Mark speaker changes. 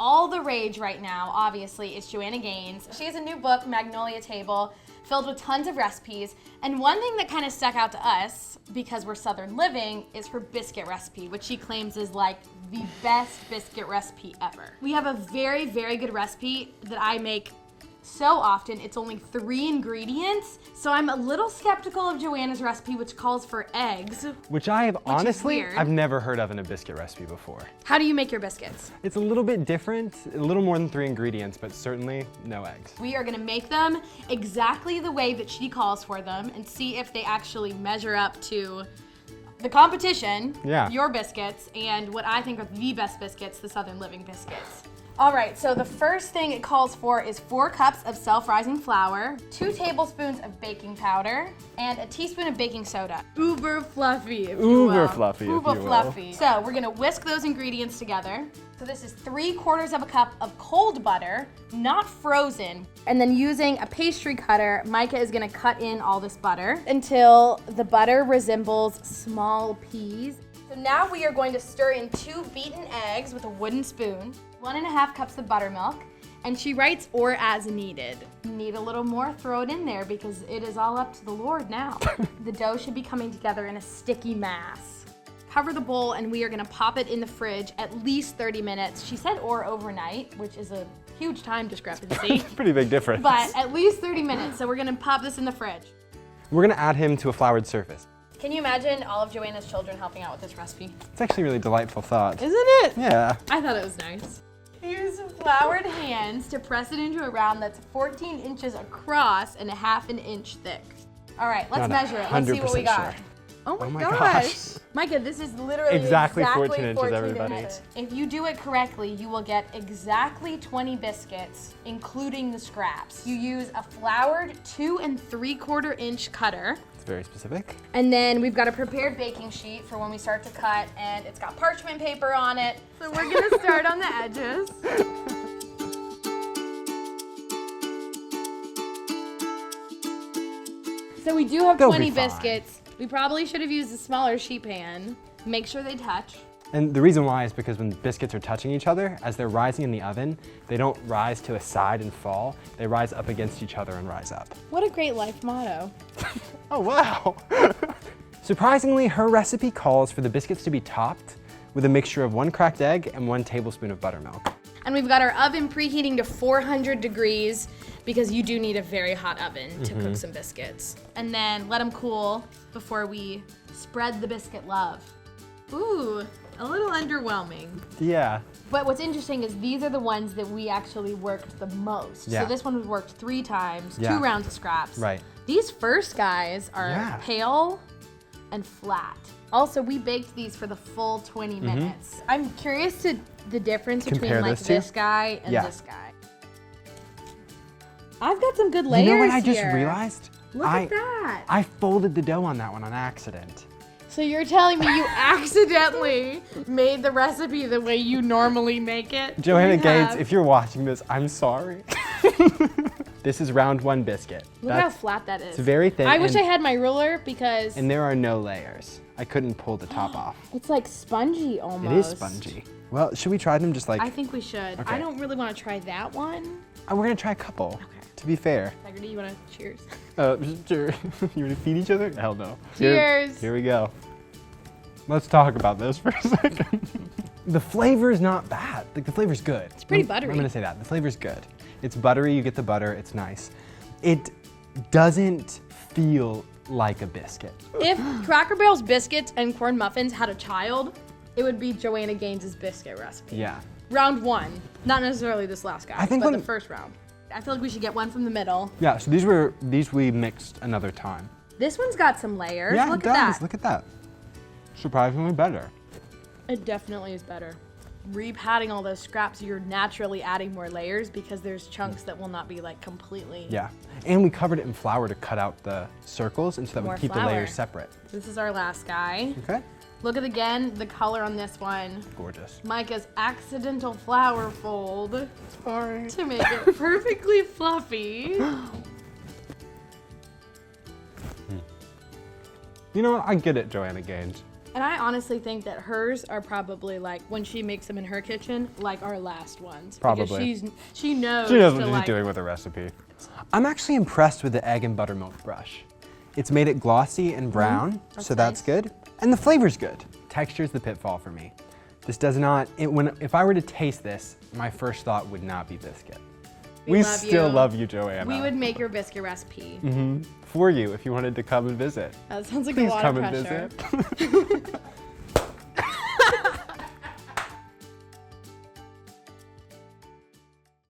Speaker 1: All the rage right now, obviously, is Joanna Gaines. She has a new book, Magnolia Table, filled with tons of recipes. And one thing that kind of stuck out to us, because we're Southern living, is her biscuit recipe, which she claims is like the best biscuit recipe ever. We have a very, very good recipe that I make so often. It's only 3 ingredients. So I'm a little skeptical of Joanna's recipe, which calls for eggs.
Speaker 2: Which honestly, I've never heard of in a biscuit recipe before.
Speaker 1: How do you make your biscuits?
Speaker 2: It's a little bit different, a little more than 3 ingredients, but certainly no eggs.
Speaker 1: We are gonna make them exactly the way that she calls for them and see if they actually measure up to the competition, your biscuits, and what I think are the best biscuits, the Southern Living biscuits. All right, so the first thing it calls for is 4 cups of self-rising flour, 2 tablespoons of baking powder, and a teaspoon of baking soda. Uber fluffy, if you will.
Speaker 2: Uber fluffy, if you will.
Speaker 1: Uber fluffy. So we're gonna whisk those ingredients together. So this is 3/4 of a cup of cold butter, not frozen. And then using a pastry cutter, Micah is gonna cut in all this butter until the butter resembles small peas. So now we are going to stir in 2 beaten eggs with a wooden spoon, 1.5 cups of buttermilk, and she writes or as needed. Need a little more, throw it in there because it is all up to the Lord now. The dough should be coming together in a sticky mass. Cover the bowl and we are gonna pop it in the fridge at least 30 minutes. She said or overnight, which is a huge time discrepancy.
Speaker 2: Pretty big difference.
Speaker 1: But at least 30 minutes, so we're gonna pop this in the fridge.
Speaker 2: We're gonna add him to a floured surface.
Speaker 1: Can you imagine all of Joanna's children helping out with this recipe?
Speaker 2: It's actually a really delightful thought.
Speaker 1: Isn't it?
Speaker 2: Yeah.
Speaker 1: I thought it was nice. Use floured hands to press it into a round that's 14 inches across and 1/2 inch thick. All right, let's measure it. Let's see what we got.
Speaker 2: Sure.
Speaker 1: Oh my gosh. Micah, this is literally
Speaker 2: exactly 14 inches, everybody.
Speaker 1: Inches. If you do it correctly, you will get exactly 20 biscuits, including the scraps. You use a floured 2 3/4 inch cutter.
Speaker 2: It's very specific.
Speaker 1: And then we've got a prepared baking sheet for when we start to cut, and it's got parchment paper on it. So we're gonna start on the edges. So we do have 20 biscuits. We probably should have used a smaller sheet pan. Make sure they touch.
Speaker 2: And the reason why is because when biscuits are touching each other, as they're rising in the oven, they don't rise to a side and fall. They rise up against each other and rise up.
Speaker 1: What a great life motto.
Speaker 2: Oh, wow. Surprisingly, her recipe calls for the biscuits to be topped with a mixture of 1 cracked egg and 1 tablespoon of buttermilk.
Speaker 1: And we've got our oven preheating to 400 degrees because you do need a very hot oven to cook some biscuits. And then let them cool before we spread the biscuit love. Ooh, a little underwhelming.
Speaker 2: Yeah.
Speaker 1: But what's interesting is these are the ones that we actually worked the most.
Speaker 2: Yeah.
Speaker 1: So this one was worked 3 times,
Speaker 2: Yeah.
Speaker 1: 2 rounds of scraps.
Speaker 2: Right.
Speaker 1: These first guys are pale and flat. Also, we baked these for the full 20 minutes. I'm curious to the difference between like this guy and this guy. I've got some good layers here.
Speaker 2: You know what I just realized?
Speaker 1: Look at that.
Speaker 2: I folded the dough on that one on accident.
Speaker 1: So you're telling me you accidentally made the recipe the way you normally make it?
Speaker 2: Joanna Gaines, if you're watching this, I'm sorry. This is round 1 biscuit.
Speaker 1: Look how flat that is.
Speaker 2: It's very thin.
Speaker 1: I wish I had my ruler because...
Speaker 2: And there are no layers. I couldn't pull the top off.
Speaker 1: It's like spongy almost.
Speaker 2: It is spongy. Well, should we try them just like...
Speaker 1: I think we should. Okay. I don't really want to try that one.
Speaker 2: We're going to try a couple, to be fair.
Speaker 1: Integrity, you want to cheers?
Speaker 2: Sure. You want to feed each other? Hell no.
Speaker 1: Cheers.
Speaker 2: Here we go. Let's talk about this for a second. The flavor is not bad. Like, the flavor's good.
Speaker 1: It's pretty buttery.
Speaker 2: I'm going to say that. The flavor's good. It's buttery. You get the butter. It's nice. It doesn't feel like a biscuit.
Speaker 1: If Cracker Barrel's biscuits and corn muffins had a child, it would be Joanna Gaines' biscuit recipe.
Speaker 2: Yeah.
Speaker 1: Round 1. Not necessarily this last guy, but the first round. I feel like we should get one from the middle.
Speaker 2: Yeah, so these we mixed another time.
Speaker 1: This one's got some layers.
Speaker 2: Yeah,
Speaker 1: Look
Speaker 2: it
Speaker 1: at
Speaker 2: does.
Speaker 1: that.
Speaker 2: Look at that. Surprisingly better.
Speaker 1: It definitely is better. Re-patting all those scraps, you're naturally adding more layers because there's chunks that will not be like completely.
Speaker 2: Yeah, and we covered it in flour to cut out the circles and so that we keep the layers separate.
Speaker 1: This is our last guy.
Speaker 2: Okay.
Speaker 1: Look at again the color on this one.
Speaker 2: Gorgeous.
Speaker 1: Micah's accidental flour fold.
Speaker 2: Sorry.
Speaker 1: To make it perfectly fluffy.
Speaker 2: You know what? I get it, Joanna Gaines.
Speaker 1: And I honestly think that hers are probably like, when she makes them in her kitchen, like our last ones.
Speaker 2: Probably.
Speaker 1: Because she knows
Speaker 2: She knows
Speaker 1: to,
Speaker 2: what she's
Speaker 1: like,
Speaker 2: doing with the recipe. I'm actually impressed with the egg and buttermilk brush. It's made it glossy and brown, so that's
Speaker 1: nice.
Speaker 2: good. And the flavor's good. Texture's the pitfall for me. This does not, if I were to taste this, my first thought would not be biscuit. We
Speaker 1: love
Speaker 2: still
Speaker 1: you.
Speaker 2: love you, Joanna.
Speaker 1: We would make your biscuit recipe.
Speaker 2: For you, if you wanted to come and visit.
Speaker 1: That sounds like
Speaker 2: Please
Speaker 1: a lot
Speaker 2: come
Speaker 1: of
Speaker 2: and
Speaker 1: pressure.
Speaker 2: visit.